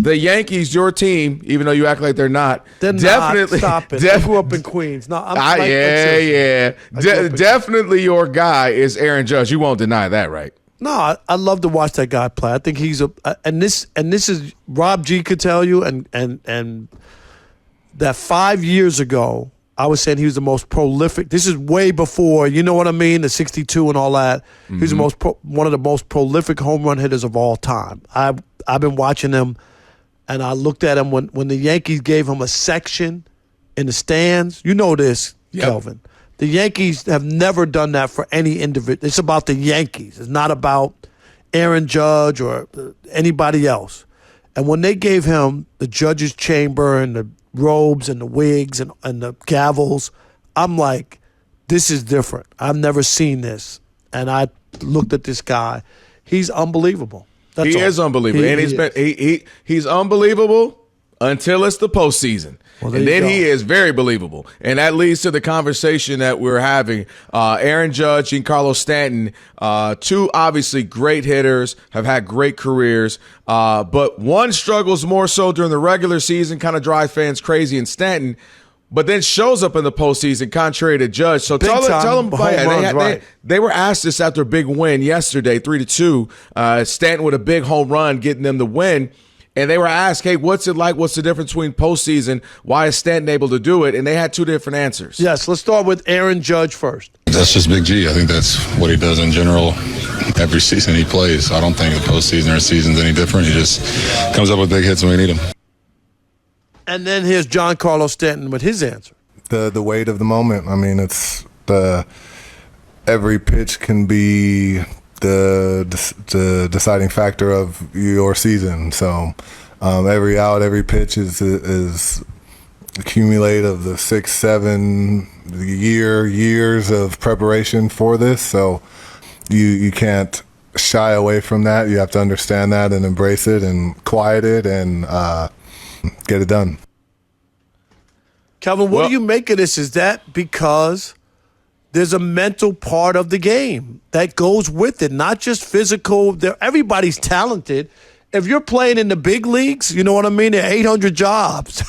the Yankees, your team, even though you act like they're not. They're definitely, not. Stop it. I grew up in Queens. No, definitely your guy is Aaron Judge. You won't deny that, right? No, I love to watch that guy play. I think he's and this is Rob G could tell you, and that 5 years ago, I was saying he was the most prolific. This is way before, you know what I mean, the 62 and all that. Mm-hmm. He's one of the most prolific home run hitters of all time. I've been watching him, and I looked at him when the Yankees gave him a section in the stands. You know this, Kelvin. The Yankees have never done that for any individual. It's about the Yankees. It's not about Aaron Judge or anybody else. And when they gave him the judge's chamber and the robes and the wigs and the gavels, I'm like, this is different. I've never seen this. And I looked at this guy. He's unbelievable. He is unbelievable. He's unbelievable until it's the postseason. Well, and then he is very believable. And that leads to the conversation that we're having. Aaron Judge, Giancarlo Stanton, two obviously great hitters, have had great careers. But one struggles more so during the regular season, kind of drives fans crazy in Stanton, but then shows up in the postseason, contrary to Judge. So tell them, they were asked this after a big win yesterday, 3-2. Stanton with a big home run, getting them the win. And they were asked, hey, what's it like? What's the difference between postseason? Why is Stanton able to do it? And they had two different answers. Yes, let's start with Aaron Judge first. That's just Big G. I think that's what he does in general every season he plays. I don't think the postseason or season's any different. He just comes up with big hits when we need him. And then here's Giancarlo Stanton with his answer. The weight of the moment. I mean, it's every pitch can be the deciding factor of your season. So every out, every pitch is accumulate of the 6-7 years of preparation for this. So you can't shy away from that. You have to understand that and embrace it and quiet it and get it done. Kelvin, what do you make of this? Is that because there's a mental part of the game that goes with it, not just physical? Everybody's talented. If you're playing in the big leagues, you know what I mean? There are 800 jobs.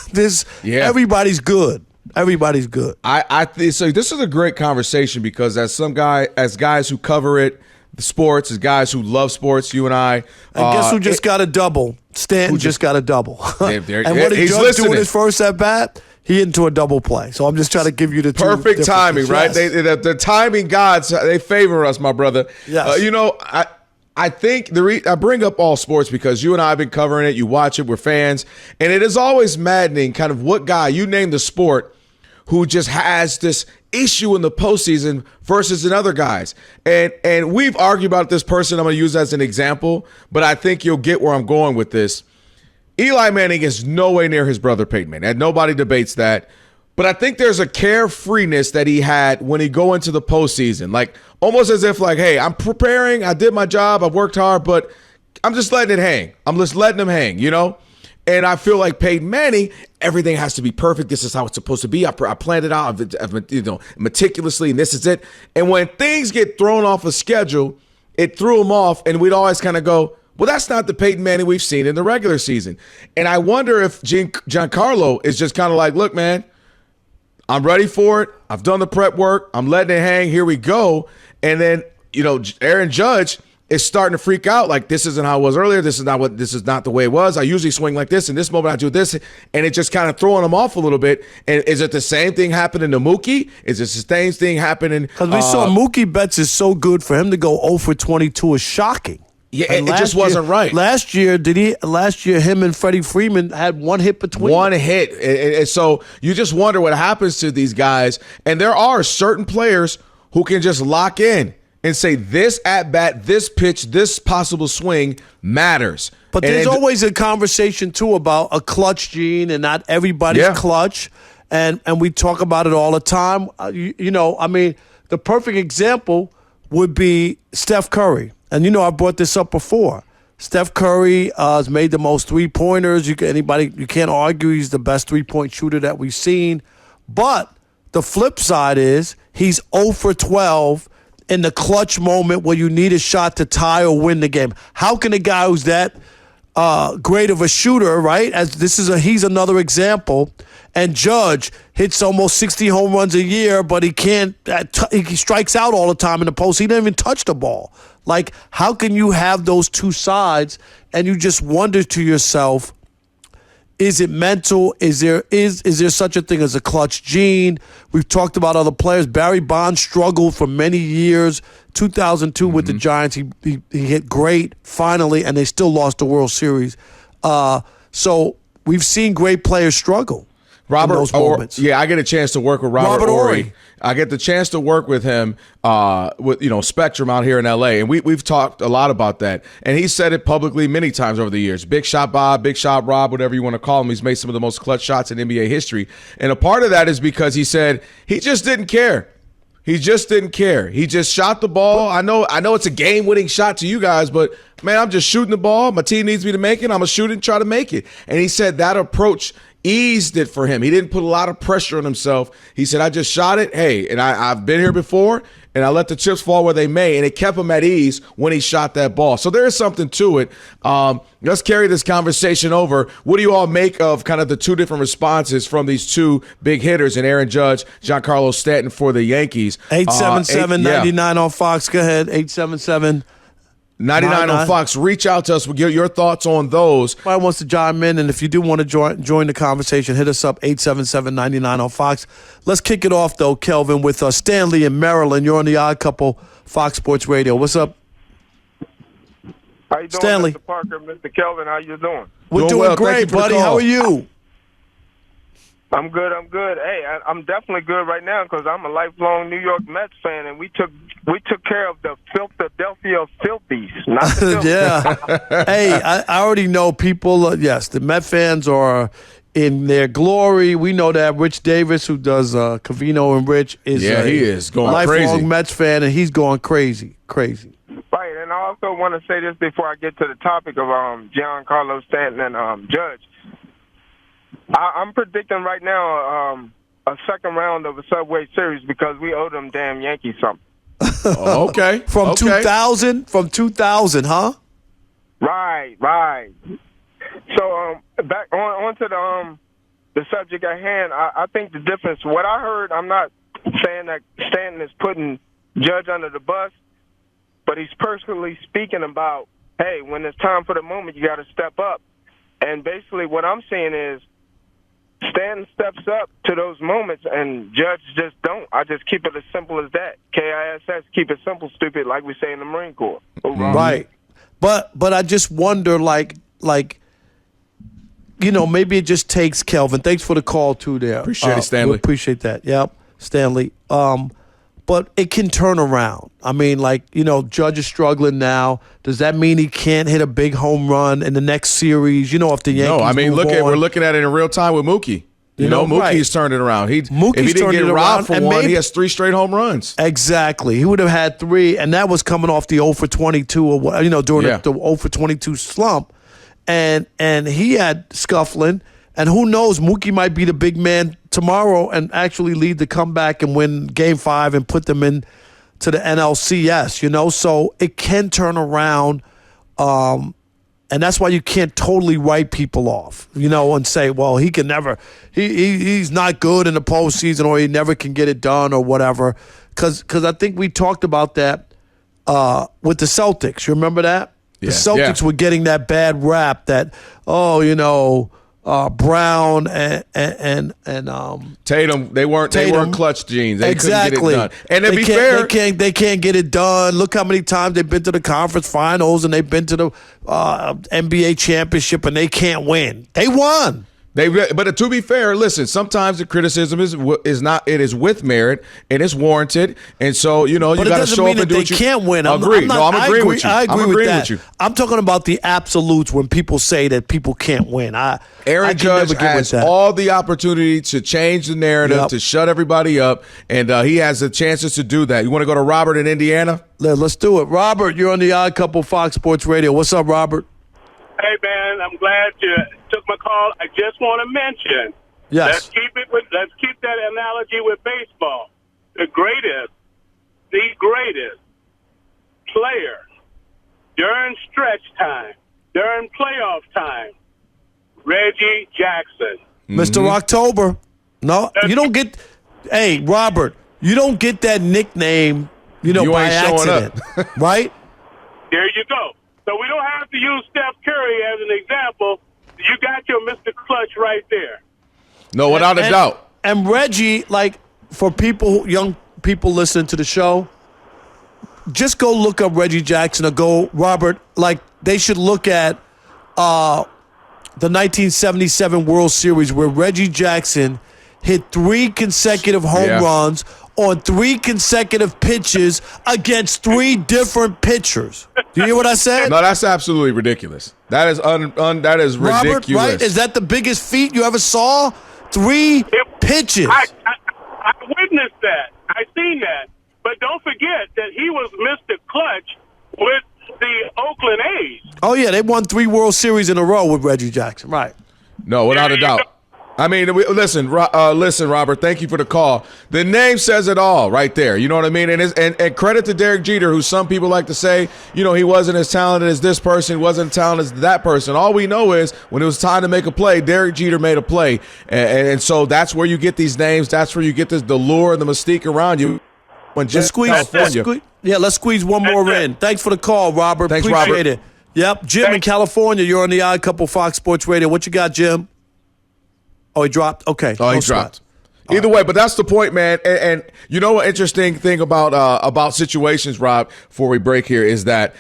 Everybody's good. Everybody's good. I think so. This is a great conversation because as guys who cover it, the sports, as guys who love sports, you and I. And guess who just got a double? Stanton just got a double. And what did Judge do in his first at bat? He into a double play. So I'm just trying to give you the perfect timing, right? Yes. The timing gods, they favor us, my brother. Yes. I think I bring up all sports because you and I have been covering it. You watch it. We're fans. And it is always maddening kind of what guy, you name the sport, who just has this issue in the postseason versus in other guys. And we've argued about this person I'm going to use as an example, but I think you'll get where I'm going with this. Eli Manning is nowhere near his brother Peyton Manning, and nobody debates that. But I think there's a carefreeness that he had when he go into the postseason, like almost as if like, hey, I'm preparing, I did my job, I've worked hard, but I'm just letting it hang. I'm just letting him hang, you know? And I feel like Peyton Manning, everything has to be perfect. This is how it's supposed to be. I planned it out, meticulously, and this is it. And when things get thrown off a schedule, it threw him off, and we'd always kind of go, well, that's not the Peyton Manning we've seen in the regular season. And I wonder if Giancarlo is just kind of like, look, man, I'm ready for it. I've done the prep work. I'm letting it hang. Here we go. And then, Aaron Judge is starting to freak out. Like, this isn't how it was earlier. This is not the way it was. I usually swing like this. In this moment, I do this. And it just kind of throwing him off a little bit. And is it the same thing happening to Mookie? Is it the same thing happening? Because we saw Mookie Betts is so good. For him to go 0 for 22 is shocking. Yeah, it just wasn't right. Last year, him and Freddie Freeman had one hit between. One hit. And so you just wonder what happens to these guys. And there are certain players who can just lock in and say this at-bat, this pitch, this possible swing matters. But there's always a conversation, too, about a clutch gene, and not everybody's clutch. And we talk about it all the time. The perfect example would be Steph Curry. And, I brought this up before. Steph Curry has made the most three-pointers. You can't argue he's the best three-point shooter that we've seen. But the flip side is he's 0 for 12 in the clutch moment where you need a shot to tie or win the game. How can a guy who's that great of a shooter, right? He's another example. And Judge hits almost 60 home runs a year, but he can't. He strikes out all the time in the post. He didn't even touch the ball. Like, how can you have those two sides? And you just wonder to yourself, is it mental? Is there such a thing as a clutch gene? We've talked about other players. Barry Bonds struggled for many years. 2002 with the Giants, he hit great finally, and they still lost the World Series. So we've seen great players struggle. Robert, in those moments. I get a chance to work with Robert Horry. I get the chance to work with him with Spectrum out here in L.A., and we've talked a lot about that. And he said it publicly many times over the years. Big Shot Bob, Big Shot Rob, whatever you want to call him. He's made some of the most clutch shots in NBA history. And a part of that is because he said he just didn't care. He just didn't care. He just shot the ball. I know it's a game-winning shot to you guys, but, man, I'm just shooting the ball. My team needs me to make it. I'm going to shoot it and try to make it. And he said that approach eased it for him. He didn't put a lot of pressure on himself. He said, I just shot it. Hey, and I've been here before, and I let the chips fall where they may, and it kept him at ease when he shot that ball. So there is something to it. Let's carry this conversation over. What do you all make of kind of the two different responses from these two big hitters, and Aaron Judge, Giancarlo Stanton for the Yankees? 877-99 on Fox. Go ahead, 877 99 on Fox. Reach out to us. We'll get your thoughts on those. Somebody wants to chime in, and if you do want to join the conversation, hit us up, 877-99 on Fox. Let's kick it off, though, Kelvin, with Stanley in Maryland. You're on the Odd Couple, Fox Sports Radio. What's up? How you doing, Stanley? Mr. Parker, Mr. Kelvin? How you doing? We're doing well. great, buddy. How are you? I'm good. Hey, I'm definitely good right now because I'm a lifelong New York Mets fan, and we took care of the Philadelphia Filthies. Not the Yeah. Hey, I already know people. Yes, the Met fans are in their glory. We know that Rich Davis, who does Covino and Rich, is he is going lifelong crazy. Mets fan, and he's going crazy. Right, and I also want to say this before I get to the topic of Giancarlo Stanton and Judge. I'm predicting right now a second round of a Subway Series because we owe them damn Yankees something. Okay. From 2000, huh? Right. So back on to the subject at hand. I think the difference. What I heard, I'm not saying that Stanton is putting Judge under the bus, but he's personally speaking about, hey, when it's time for the moment, you got to step up. And basically, what I'm saying is, Stanton steps up to those moments, and Judge just don't. I just keep it as simple as that. KISS, keep it simple, stupid, like we say in the Marine Corps. Right. But I just wonder, like maybe it just takes Kelvin. Thanks for the call, too, there. Appreciate it, Stanley. We appreciate that. Yep, Stanley. But it can turn around. I mean, Judge is struggling now. Does that mean he can't hit a big home run in the next series? If the Yankees No, I mean, we're looking at it in real time with Mookie. Mookie's turned it around. If he didn't get robbed for one, he has 3 straight home runs. Exactly. He would have had 3, and that was coming off the 0 for 22 or during the 0 for 22 slump. And he had scuffling. And who knows, Mookie might be the big man tomorrow and actually lead the comeback and win Game 5 and put them in to the NLCS, So it can turn around, and that's why you can't totally write people off, and say, well, he can never – he's not good in the postseason or he never can get it done or whatever. Because I think we talked about that with the Celtics. You remember that? Yeah. The Celtics were getting that bad rap that, Brown and Tatum, they weren't clutch genes. They exactly. couldn't get it done. And to be fair, they can't get it done. Look how many times they've been to the conference finals and they've been to the NBA championship and they can't win. They won. But to be fair, listen, sometimes the criticism is with merit and it's warranted, and so you got to show up and do what you can't win. I'm agreeing with you. I agree with that. With you. I'm talking about the absolutes when people say that people can't win. Aaron Judge has all the opportunity to change the narrative, to shut everybody up, and he has the chances to do that. You want to go to Robert in Indiana? Let's do it. Robert, you're on the Odd Couple Fox Sports Radio. What's up, Robert? Hey, man, I'm glad you took my call. I just want to mention, yes. Let's keep that analogy with baseball. The greatest player during stretch time, during playoff time. Reggie Jackson. Mr. October. No, you don't get. Hey, Robert, you don't get that nickname, you by ain't showing accident, right? There you go. So we don't have to use Steph Curry as an example. You got your Mr. Clutch right there. No, without a doubt. And Reggie, like, for people, young people listening to the show, just go look up Reggie Jackson or go, Robert, like, they should look at the 1977 World Series where Reggie Jackson hit 3 consecutive home runs on 3 consecutive pitches against 3 different pitchers. Do you hear what I said? No, that's absolutely ridiculous. That is that is Robert, ridiculous. right? Is that the biggest feat you ever saw? 3 pitches. I witnessed that. I seen that. But don't forget that he was Mr. Clutch with the Oakland A's. Oh, yeah, they won 3 World Series in a row with Reggie Jackson. Right. No, without a doubt. I mean, listen, Robert, thank you for the call. The name says it all right there. You know what I mean? And credit to Derek Jeter, who some people like to say, he wasn't as talented as this person, wasn't as talented as that person. All we know is when it was time to make a play, Derek Jeter made a play. And so that's where you get these names. That's where you get the lure and the mystique around you. Let's squeeze one more in. Thanks for the call, Robert. Thanks, Appreciate Robert. it. Yep, Jim in California, you're on the Odd Couple Fox Sports Radio. What you got, Jim? Oh, he dropped? Okay. Oh, he dropped. Either way, but that's the point, man. And you know what interesting thing about situations, Rob, before we break here, is that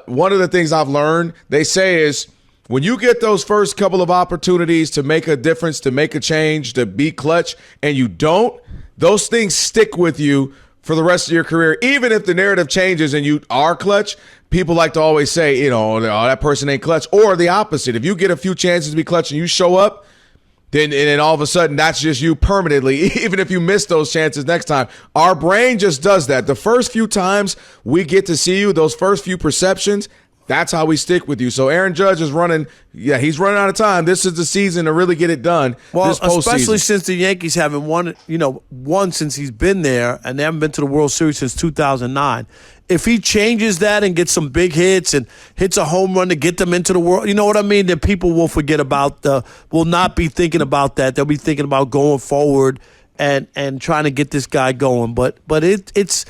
one of the things I've learned, they say is when you get those first couple of opportunities to make a difference, to make a change, to be clutch, and you don't, those things stick with you for the rest of your career. Even if the narrative changes and you are clutch, people like to always say, oh, that person ain't clutch. Or the opposite. If you get a few chances to be clutch and you show up, then all of a sudden that's just you permanently, even if you miss those chances next time. Our brain just does that. The first few times we get to see you, those first few perceptions, that's how we stick with you. So Aaron Judge is he's running out of time. This is the season to really get it done. Well, this postseason. Especially since the Yankees haven't won since he's been there, and they haven't been to the World Series since 2009. If he changes that and gets some big hits and hits a home run to get them into the world, you know what I mean? Then people will forget will not be thinking about that. They'll be thinking about going forward and trying to get this guy going. But it's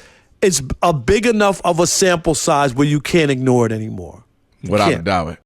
a big enough of a sample size where you can't ignore it anymore. Without a doubt.